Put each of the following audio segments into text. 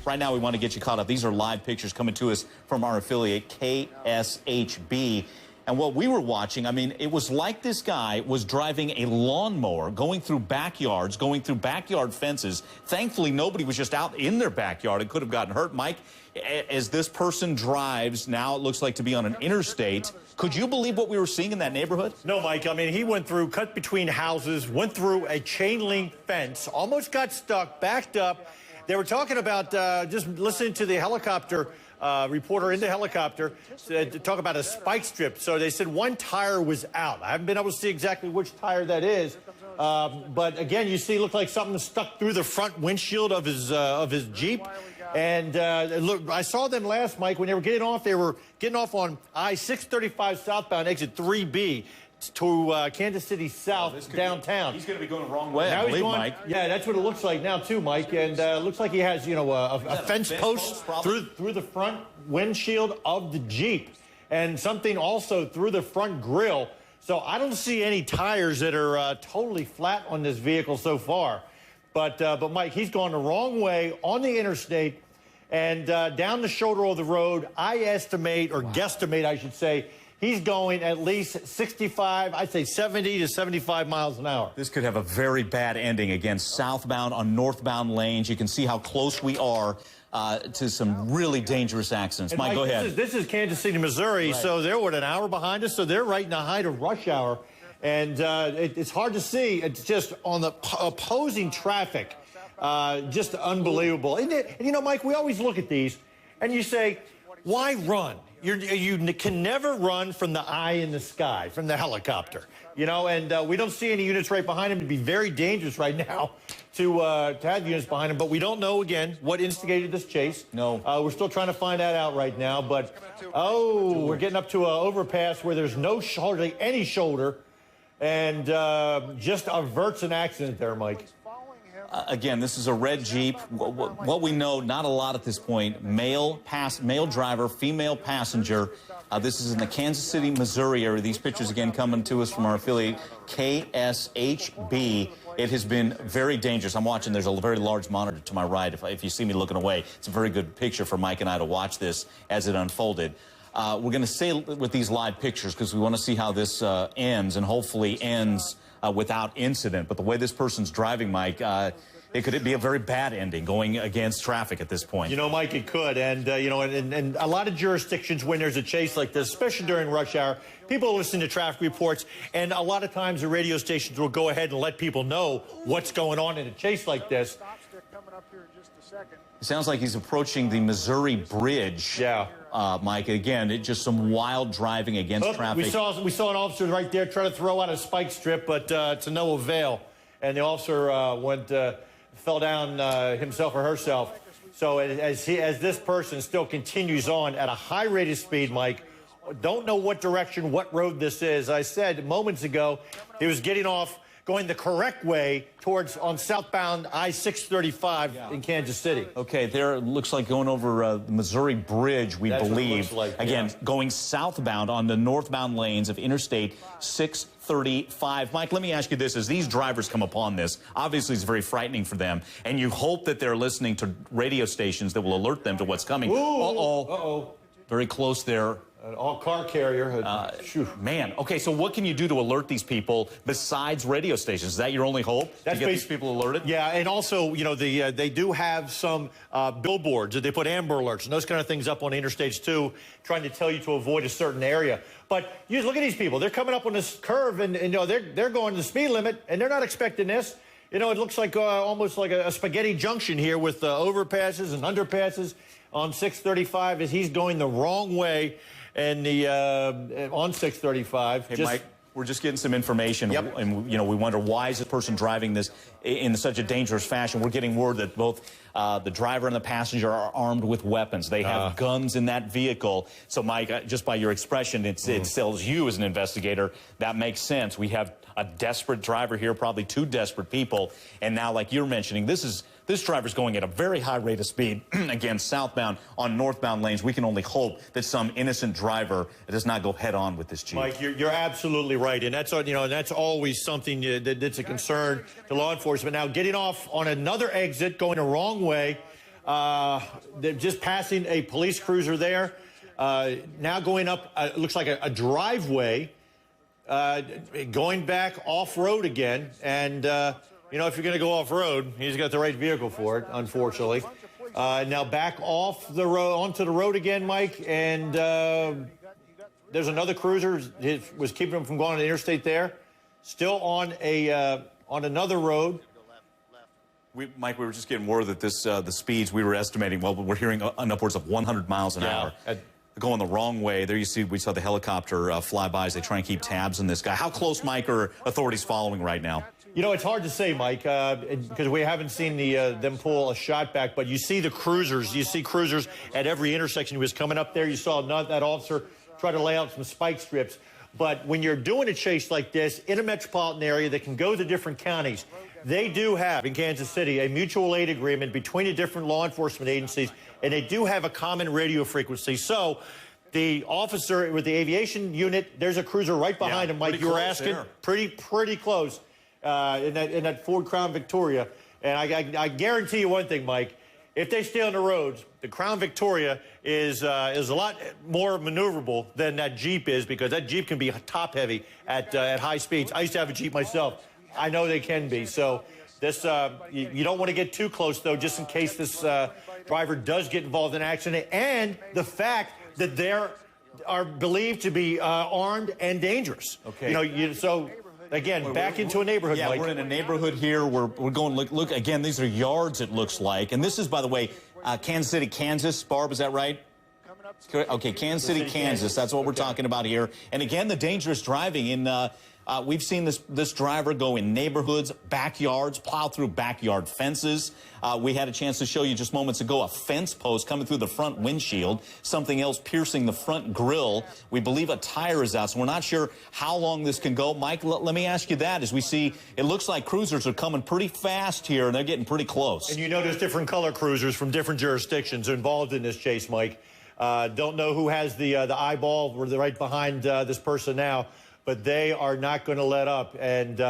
right now we want to get you caught up. These are live pictures coming to us from our affiliate, KSHB. And what we were watching, I mean, it was like this guy was driving a lawnmower, going through backyards, going through backyard fences. Thankfully, nobody was just out in their backyard and could have gotten hurt. Mike, as this person drives, now it looks like to be on an interstate. Could you believe what we were seeing in that neighborhood? No, Mike. I mean, he went through, cut between houses, went through a chain link fence, almost got stuck, backed up. They were talking about, just listening to the helicopter reporter in the helicopter to talk about a spike strip. So they said one tire was out. I haven't been able to see exactly which tire that is. But again, you see, it looked like something stuck through the front windshield of his Jeep. And look, I saw them last, Mike, when they were getting off. They were getting off on I-635 southbound, exit 3B. To Kansas City South downtown. He's going to be going the wrong way, now I believe, going, Mike. Yeah, that's what it looks like now, too, Mike. And looks like he has, you know, a fence post through the front windshield of the Jeep. And something also through the front grille. So I don't see any tires that are totally flat on this vehicle so far. But Mike, he's gone the wrong way on the interstate and down the shoulder of the road. I estimate, or guesstimate, I should say, he's going at least 65, I'd say 70 to 75 miles an hour. This could have a very bad ending again, southbound on northbound lanes. You can see how close we are to some really dangerous accidents. And Mike, go ahead. This is Kansas City, Missouri, right. So they're, what, an hour behind us? So they're right in the height of rush hour. And it's hard to see. It's just on the opposing traffic, just unbelievable. And you know, Mike, we always look at these, and you say, why run? You can never run from the eye in the sky, from the helicopter, you know, and we don't see any units right behind him. It'd be very dangerous right now to have units behind him, but we don't know, again, what instigated this chase. No. We're still trying to find that out right now, but, we're getting up to an overpass where there's hardly any shoulder, and just averts an accident there, Mike. Again, this is a red Jeep. What we know, not a lot at this point. Male driver, female passenger. This is in the Kansas City, Missouri area. These pictures, again, coming to us from our affiliate, KSHB. It has been very dangerous. I'm watching. There's a very large monitor to my right. If you see me looking away, it's a very good picture for Mike and I to watch this as it unfolded. We're going to stay with these live pictures because we want to see how this ends, and hopefully ends without incident. But the way this person's driving, Mike, it could be a very bad ending going against traffic at this point. You know, Mike, it could. And, you know, and a lot of jurisdictions, when there's a chase like this, especially during rush hour, people listen to traffic reports, and a lot of times the radio stations will go ahead and let people know what's going on in a chase like this. It sounds like he's approaching the Missouri Bridge. Yeah. Mike, again, just some wild driving against traffic. We saw an officer right there try to throw out a spike strip, but to no avail. And the officer fell down himself or herself. So as this person still continues on at a high rate of speed, Mike, don't know what direction, what road this is. I said moments ago, he was getting off, going the correct way on southbound I-635 in Kansas City. Okay, there it looks like going over the Missouri Bridge, we believe. Like, again, going southbound on the northbound lanes of Interstate 635. Mike, let me ask you this. As these drivers come upon this, obviously it's very frightening for them, and you hope that they're listening to radio stations that will alert them to what's coming. Uh-oh. Very close there. An all-car carrier. Man, okay, so what can you do to alert these people besides radio stations? Is that your only hope, to get these people alerted? Yeah, and also, you know, they do have some billboards. They put Amber Alerts and those kind of things up on the interstates, too, trying to tell you to avoid a certain area. But you look at these people. They're coming up on this curve, and you know, they're going the speed limit, and they're not expecting this. You know, it looks like almost like a spaghetti junction here with overpasses and underpasses on 635 as he's going the wrong way. And on 635. Hey, Mike, we're just getting some information. Yep. And, you know, we wonder, why is this person driving this in such a dangerous fashion? We're getting word that both the driver and the passenger are armed with weapons. They have guns in that vehicle. So, Mike, just by your expression, it tells you as an investigator, that makes sense. We have a desperate driver here, probably two desperate people. And now, like you're mentioning, this driver's going at a very high rate of speed, again, southbound on northbound lanes. We can only hope that some innocent driver does not go head-on with this Jeep. Mike, you're absolutely right, and that's, you know, that's always something that's a concern to law enforcement. Now, getting off on another exit, going the wrong way, They're just passing a police cruiser there. Now going up, it looks like a driveway, going back off-road again. And, you know, if you're going to go off-road, he's got the right vehicle for it, unfortunately. Now back off the road, onto the road again, Mike. And there's another cruiser. It was keeping him from going on the interstate there. Still on another road. Mike, we were just getting word that the speeds we were estimating, well, we're hearing on upwards of 100 miles an hour. Going the wrong way. There you see, we saw the helicopter fly by as they try and keep tabs on this guy. How close, Mike, are authorities following right now? You know, it's hard to say, Mike, because we haven't seen them pull a shot back, but you see the cruisers. You see cruisers at every intersection. He was coming up there. You saw that officer try to lay out some spike strips. But when you're doing a chase like this in a metropolitan area that can go to different counties, they do have, in Kansas City, a mutual aid agreement between the different law enforcement agencies, and they do have a common radio frequency. So the officer with the aviation unit, there's a cruiser right behind him, Mike. You were asking. Pretty close in that Ford Crown Victoria. And I guarantee you one thing, Mike. If they stay on the roads, the Crown Victoria is a lot more maneuverable than that Jeep is, because that Jeep can be top heavy at high speeds. I used to have a Jeep myself. I know they can be. So this you don't want to get too close, though, just in case this driver does get involved in an accident. And the fact that they are believed to be armed and dangerers. Okay. You know, so again, back into a neighborhood. Yeah, Mike. We're in a neighborhood here. We're going, look, again, these are yards, it looks like. And this is, by the way, Kansas City, Kansas. Barb, is that right? Okay, Kansas City, Kansas. That's what we're talking about here. And again, the dangerous driving in... we've seen this driver go in neighborhoods, backyards, plow through backyard fences. We had a chance to show you just moments ago a fence post coming through the front windshield, something else piercing the front grille. We believe a tire is out, so we're not sure how long this can go. Mike, let me ask you that. As we see, it looks like cruisers are coming pretty fast here, and they're getting pretty close. And you know there's different color cruisers from different jurisdictions involved in this chase, Mike. Don't know who has the eyeball. We're right behind this person now. But they are not going to let up. And you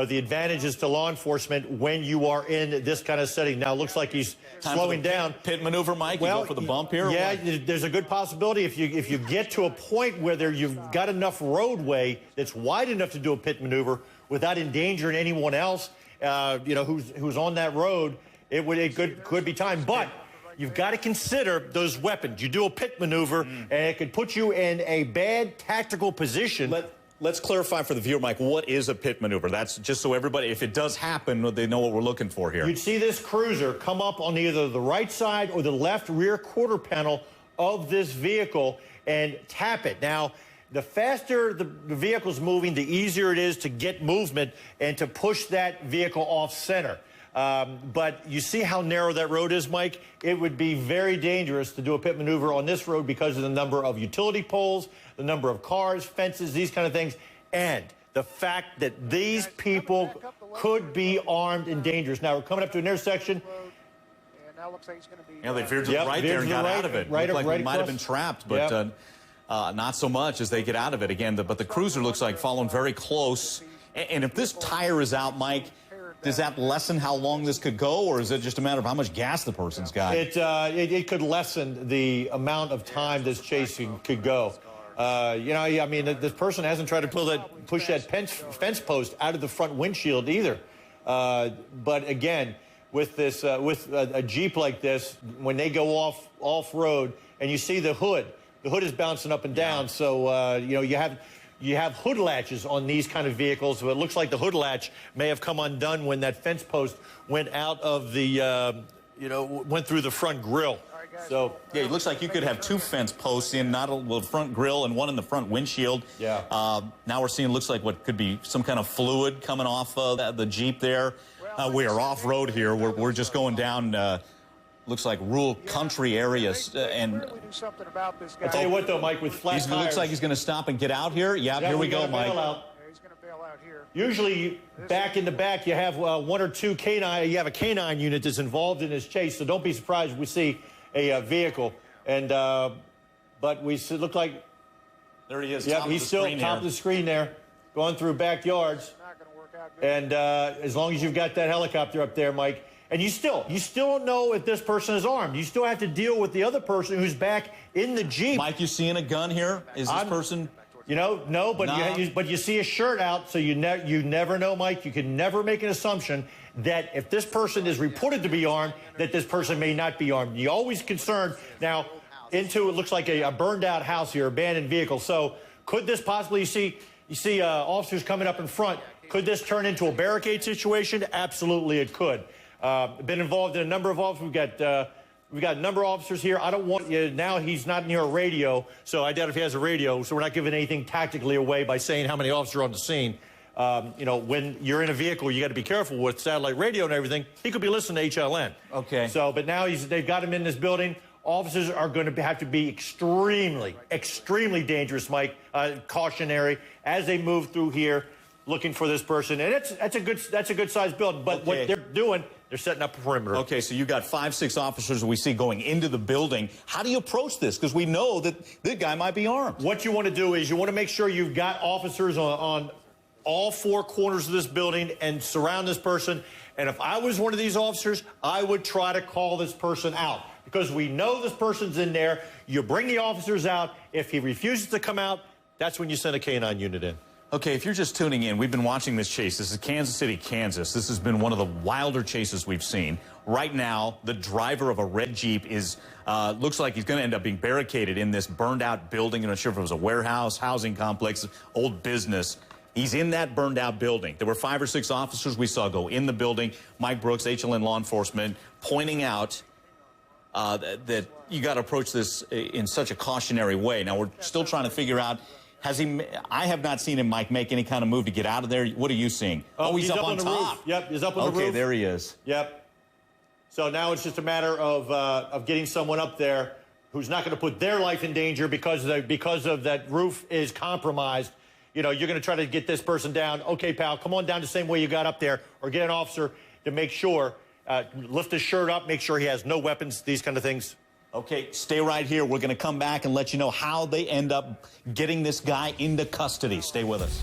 know, the advantage is to law enforcement when you are in this kind of setting. Now, it looks like he's slowing down. Pit maneuver, Mike? Well, you go for the bump here? Yeah, there's a good possibility if you get to a point where you've got enough roadway that's wide enough to do a pit maneuver without endangering anyone else, you know, who's on that road, it could be time. But you've got to consider those weapons. You do a pit maneuver, and it could put you in a bad tactical position. Let's clarify for the viewer, Mike, what is a pit maneuver? That's just so everybody, if it does happen, they know what we're looking for here. You'd see this cruiser come up on either the right side or the left rear quarter panel of this vehicle and tap it. Now, the faster the vehicle's moving, the easier it is to get movement and to push that vehicle off center. But you see how narrow that road is, Mike? It would be very dangerous to do a pit maneuver on this road because of the number of utility poles, the number of cars, fences, these kind of things, and the fact that these people could be armed and dangerous. Now, we're coming up to an intersection. Yeah, they veered to the right there and got out of it. Looked like they might have been trapped, but not so much as they get out of it again. But the cruiser looks like following very close. And if this tire is out, Mike, does that lessen how long this could go, or is it just a matter of how much gas the person's got? It could lessen the amount of time this chasing could go. You know, I mean, this person hasn't tried to push that fence post out of the front windshield either. But again, with this, with a Jeep like this, when they go off-road, and you see the hood is bouncing up and down. So you know, you have hood latches on these kind of vehicles. So it looks like the hood latch may have come undone when that fence post went out of the, you know, went through the front grille. So yeah, it looks like you could have two fence posts in, not a front grille and one in the front windshield. Yeah. Now we're seeing, looks like what could be some kind of fluid coming off the Jeep there. We are off-road here. We're just going down, looks like rural country areas. And I'll tell you what, though, Mike, with flat tires. It looks like he's going to stop and get out here. Yeah, here we go, Mike. He's going to bail out here. Usually, back in the back, you have one or two canine. You have a canine unit that's involved in this chase. So don't be surprised if we see a vehicle. And but we look like there he is. Yep, he's still top of the screen there, going through backyards. Not going to work out good. And as long as you've got that helicopter up there, Mike. And you still don't know if this person is armed. You still have to deal with the other person who's back in the Jeep. Mike, you seeing a gun here? Is this person? You know, no, but but you see a shirt out, so you never know, Mike. You can never make an assumption that if this person is reported to be armed, that this person may not be armed. You're always concerned now into it looks like a burned out house here, abandoned vehicle. So could this possibly, you see officers coming up in front, could this turn into a barricade situation? Absolutely it could. Been involved in a number of officers. We've got a number of officers here. I don't want you, now he's not near a radio, so I doubt if he has a radio, so we're not giving anything tactically away by saying how many officers are on the scene. You know, when you're in a vehicle, you got to be careful with satellite radio and everything. He could be listening to HLN. Okay. So, but now they've got him in this building. Officers are going to have to be extremely, extremely dangerous, Mike, cautionary, as they move through here looking for this person. And that's a good sized building. But what they're doing, they're setting up a perimeter. Okay, so you got 5, 6 officers we see going into the building. How do you approach this? Because we know that the guy might be armed. What you want to do is you want to make sure you've got officers on all 4 corners of this building and surround this person. And if I was one of these officers, I would try to call this person out. Because we know this person's in there. You bring the officers out. If he refuses to come out, that's when you send a K-9 unit in. Okay, if you're just tuning in, we've been watching this chase. This is Kansas City, Kansas. This has been one of the wilder chases we've seen. Right now, the driver of a red Jeep is, looks like he's going to end up being barricaded in this burned-out building. I'm not sure if it was a warehouse, housing complex, old business. He's in that burned-out building. There were 5 or 6 officers we saw go in the building. Mike Brooks, HLN Law Enforcement, pointing out that you got to approach this in such a cautionary way. Now, we're still trying to figure out, I have not seen him, Mike, make any kind of move to get out of there. What are you seeing? Oh, he's up on the top. Roof. Yep, he's up on the roof. Okay, there he is. Yep. So now it's just a matter of getting someone up there who's not going to put their life in danger because of that roof is compromised. You know, you're going to try to get this person down. Okay, pal, come on down the same way you got up there, or get an officer to make sure, lift his shirt up, make sure he has no weapons, these kind of things. Okay, stay right here. We're going to come back and let you know how they end up getting this guy into custody. Stay with us.